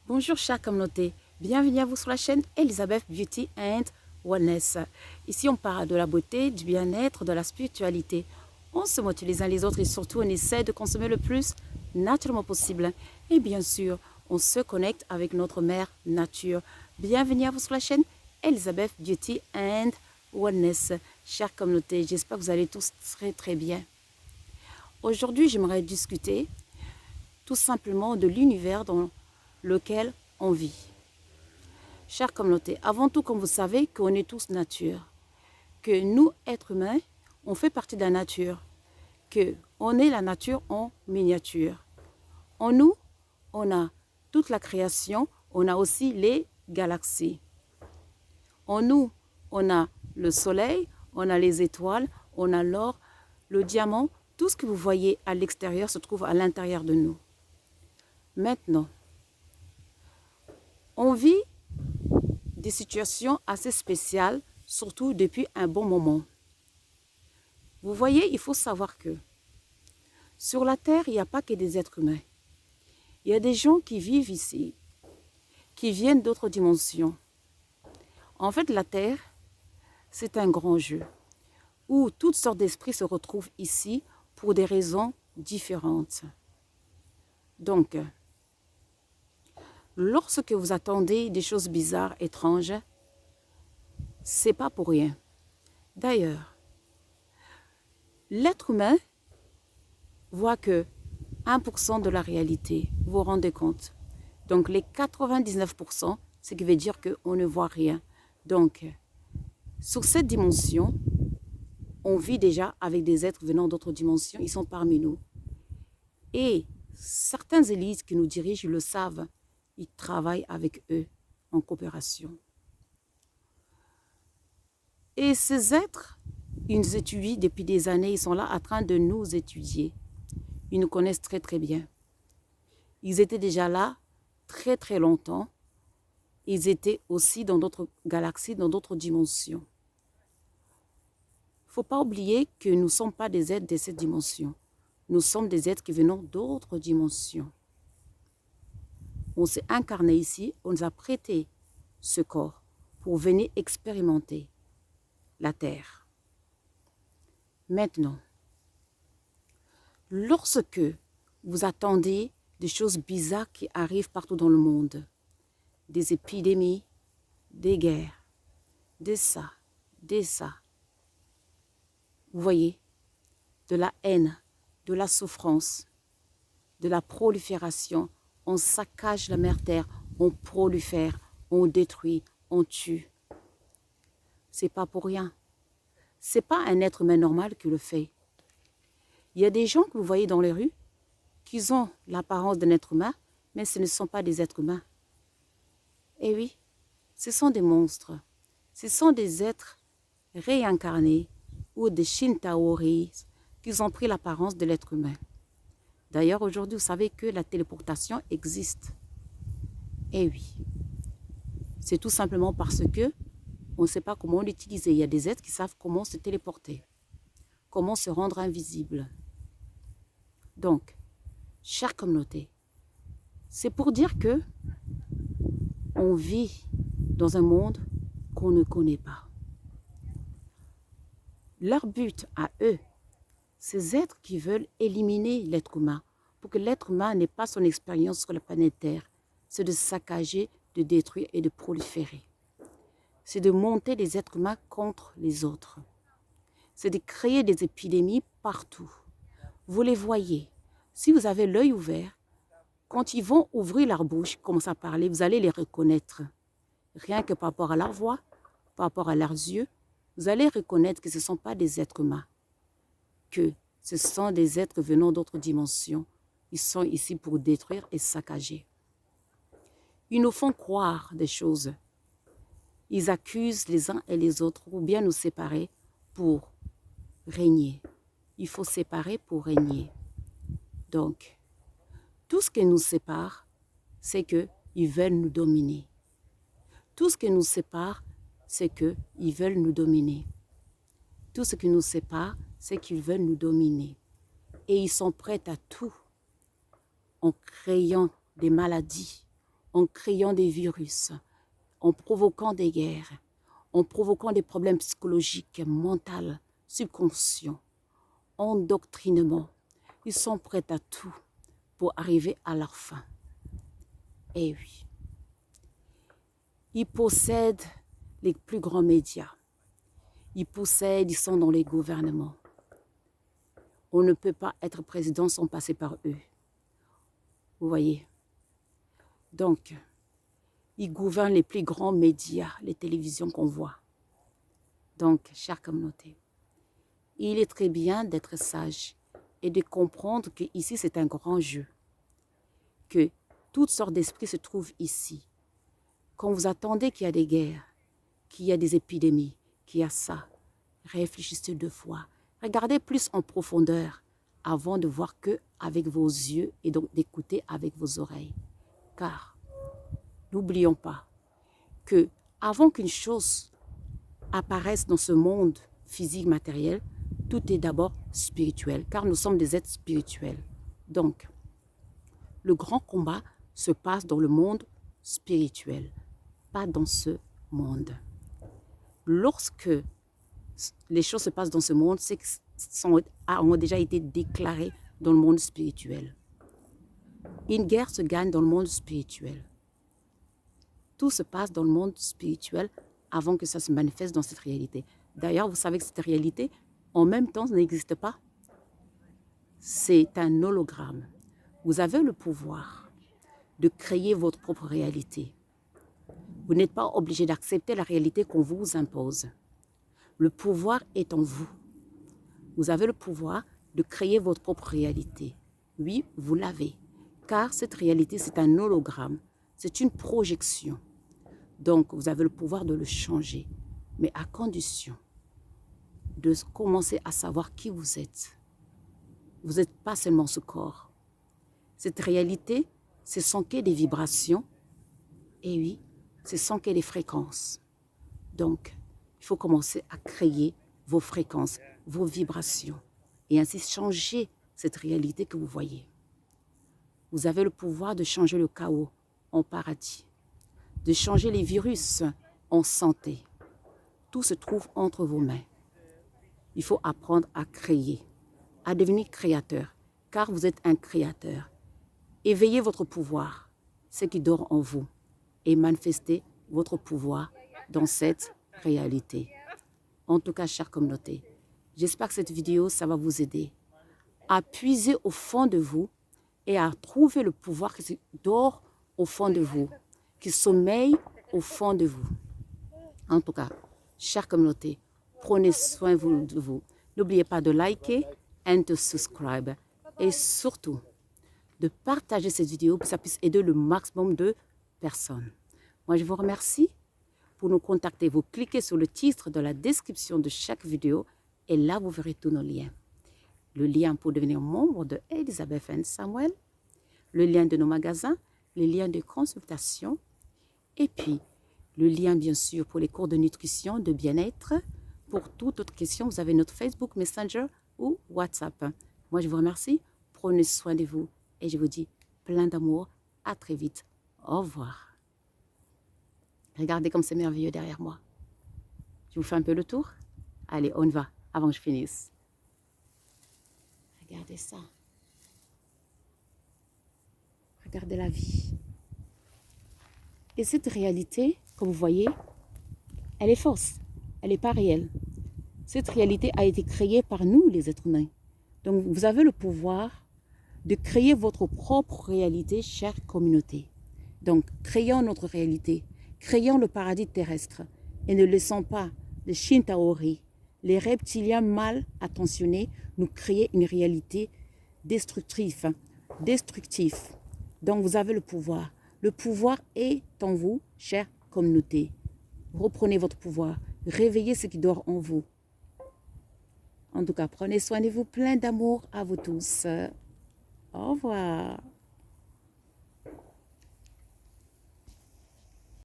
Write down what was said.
Bonjour chère communauté, bienvenue à vous sur la chaîne Elizabeth Beauty and Wellness. Ici on parle de la beauté, du bien-être, de la spiritualité. On se motive les uns les autres et surtout on essaie de consommer le plus naturellement possible. Et bien sûr, on se connecte avec notre mère nature. Bienvenue à vous sur la chaîne Elizabeth Beauty and Wellness. Chère communauté, j'espère que vous allez tous très bien. Aujourd'hui, j'aimerais discuter tout simplement de l'univers dans lequel on vit. Chère communauté, avant tout, comme vous savez, qu'on est tous nature, que nous, êtres humains, on fait partie de la nature, qu'on est la nature en miniature. En nous, on a toute la création, on a aussi les galaxies. En nous, on a le soleil, on a les étoiles, on a l'or, le diamant. Tout ce que vous voyez à l'extérieur se trouve à l'intérieur de nous. Maintenant, on vit des situations assez spéciales, surtout depuis un bon moment. Vous voyez, il faut savoir que sur la Terre, il n'y a pas que des êtres humains. Il y a des gens qui vivent ici, qui viennent d'autres dimensions. En fait, la Terre, c'est un grand jeu où toutes sortes d'esprits se retrouvent ici pour des raisons différentes. Donc, lorsque vous attendez des choses bizarres, étranges, c'est pas pour rien. D'ailleurs, l'être humain voit que 1% de la réalité, vous vous rendez compte. Donc les 99%, ce qui veut dire qu'on ne voit rien. Donc, sur cette dimension, on vit déjà avec des êtres venant d'autres dimensions, ils sont parmi nous. Et certains élites qui nous dirigent le savent, ils travaillent avec eux en coopération. Et ces êtres, ils nous étudient depuis des années, ils sont là en train de nous étudier. Ils nous connaissent très bien. Ils étaient déjà là très longtemps. Ils étaient aussi dans d'autres galaxies, dans d'autres dimensions. Il ne faut pas oublier que nous ne sommes pas des êtres de cette dimension. Nous sommes des êtres qui venons d'autres dimensions. On s'est incarné ici, on nous a prêté ce corps pour venir expérimenter la Terre. Maintenant, lorsque vous attendez des choses bizarres qui arrivent partout dans le monde, des épidémies, des guerres, des ça, vous voyez, de la haine, de la souffrance, de la prolifération, on saccage la mère terre, on prolifère, on détruit, on tue. C'est pas pour rien. C'est pas un être humain normal qui le fait. Il y a des gens que vous voyez dans les rues qui ont l'apparence d'un être humain, mais ce ne sont pas des êtres humains. Eh oui, ce sont des monstres. Ce sont des êtres réincarnés ou des Shintaoris qui ont pris l'apparence de l'être humain. D'ailleurs, aujourd'hui, vous savez que la téléportation existe. Eh oui, c'est tout simplement parce que on ne sait pas comment l'utiliser. Il y a des êtres qui savent comment se téléporter, comment se rendre invisible. Donc, chère communauté, c'est pour dire que on vit dans un monde qu'on ne connaît pas. Leur but à eux, ces êtres qui veulent éliminer l'être humain, pour que l'être humain n'ait pas son expérience sur la planète Terre, c'est de saccager, de détruire et de proliférer. C'est de monter les êtres humains contre les autres. C'est de créer des épidémies partout. Vous les voyez. Si vous avez l'œil ouvert, quand ils vont ouvrir leur bouche, commencer à parler, vous allez les reconnaître. Rien que par rapport à leur voix, par rapport à leurs yeux, vous allez reconnaître que ce ne sont pas des êtres humains, que ce sont des êtres venant d'autres dimensions. Ils sont ici pour détruire et saccager. Ils nous font croire des choses. Ils accusent les uns et les autres ou bien nous séparer pour régner. Il faut séparer pour régner. Donc, tout ce qui nous sépare, c'est qu'ils veulent nous dominer. Tout ce qui nous sépare, c'est qu'ils veulent nous dominer. Tout ce qui nous sépare, c'est qu'ils veulent nous dominer. Et ils sont prêts à tout en créant des maladies, en créant des virus, en provoquant des guerres, en provoquant des problèmes psychologiques, mentaux, subconscients, endoctrinement. Ils sont prêts à tout pour arriver à leur fin. Et oui, ils possèdent les plus grands médias. Ils sont dans les gouvernements. On ne peut pas être président sans passer par eux. Vous voyez? Donc, ils gouvernent les plus grands médias, les télévisions qu'on voit. Donc, chère communauté, il est très bien d'être sage et de comprendre qu'ici, c'est un grand jeu. Que toutes sortes d'esprits se trouvent ici. Quand vous attendez qu'il y a des guerres, qu'il y a des épidémies, qu'il y a ça, réfléchissez 2 fois. Regardez plus en profondeur avant de voir que avec vos yeux et donc d'écouter avec vos oreilles. Car, n'oublions pas que avant qu'une chose apparaisse dans ce monde physique, matériel, tout est d'abord spirituel, car nous sommes des êtres spirituels. Donc, le grand combat se passe dans le monde spirituel, pas dans ce monde. Lorsque les choses se passent dans ce monde, c'est ont déjà été déclarées dans le monde spirituel. Une guerre se gagne dans le monde spirituel. Tout se passe dans le monde spirituel avant que ça se manifeste dans cette réalité. D'ailleurs, vous savez que cette réalité, en même temps, n'existe pas. C'est un hologramme. Vous avez le pouvoir de créer votre propre réalité. Vous n'êtes pas obligé d'accepter la réalité qu'on vous impose. Le pouvoir est en vous. Vous avez le pouvoir de créer votre propre réalité. Oui, vous l'avez. Car cette réalité, c'est un hologramme. C'est une projection. Donc, vous avez le pouvoir de le changer. Mais à condition de commencer à savoir qui vous êtes. Vous n'êtes pas seulement ce corps. Cette réalité, ce sont que des vibrations. Et oui, ce sont que des fréquences. Donc, il faut commencer à créer vos fréquences, vos vibrations. Et ainsi changer cette réalité que vous voyez. Vous avez le pouvoir de changer le chaos en paradis. De changer les virus en santé. Tout se trouve entre vos mains. Il faut apprendre à créer, à devenir créateur, car vous êtes un créateur. Éveillez votre pouvoir, ce qui dort en vous, et manifestez votre pouvoir dans cette réalité. En tout cas, chère communauté, j'espère que cette vidéo, ça va vous aider à puiser au fond de vous et à trouver le pouvoir qui dort au fond de vous, qui sommeille au fond de vous. En tout cas, chère communauté, prenez soin de vous. N'oubliez pas de liker et de subscribe. Et surtout, de partager cette vidéo pour que ça puisse aider le maximum de personnes. Moi, je vous remercie. Pour nous contacter, vous cliquez sur le titre de la description de chaque vidéo et là, vous verrez tous nos liens. Le lien pour devenir membre de Elizabeth and Samuel, le lien de nos magasins, les liens de consultation et puis le lien, bien sûr, pour les cours de nutrition, de bien-être. Pour toute autre question, vous avez notre Facebook, Messenger ou WhatsApp. Moi, je vous remercie. Prenez soin de vous et je vous dis plein d'amour. À très vite. Au revoir. Regardez comme c'est merveilleux derrière moi. Je vous fais un peu le tour. Allez, on y va avant que je finisse. Regardez ça. Regardez la vie. Et cette réalité, comme vous voyez, elle est fausse. Elle n'est pas réelle. Cette réalité a été créée par nous, les êtres humains. Donc, vous avez le pouvoir de créer votre propre réalité, chère communauté. Donc, créons notre réalité. Créons le paradis terrestre et ne laissons pas les Shintaori, les reptiliens mal attentionnés, nous créer une réalité destructive. Donc, vous avez le pouvoir. Le pouvoir est en vous, chère communauté. Reprenez votre pouvoir. Réveillez ce qui dort en vous. En tout cas, prenez soin de vous. Plein d'amour à vous tous. Au revoir.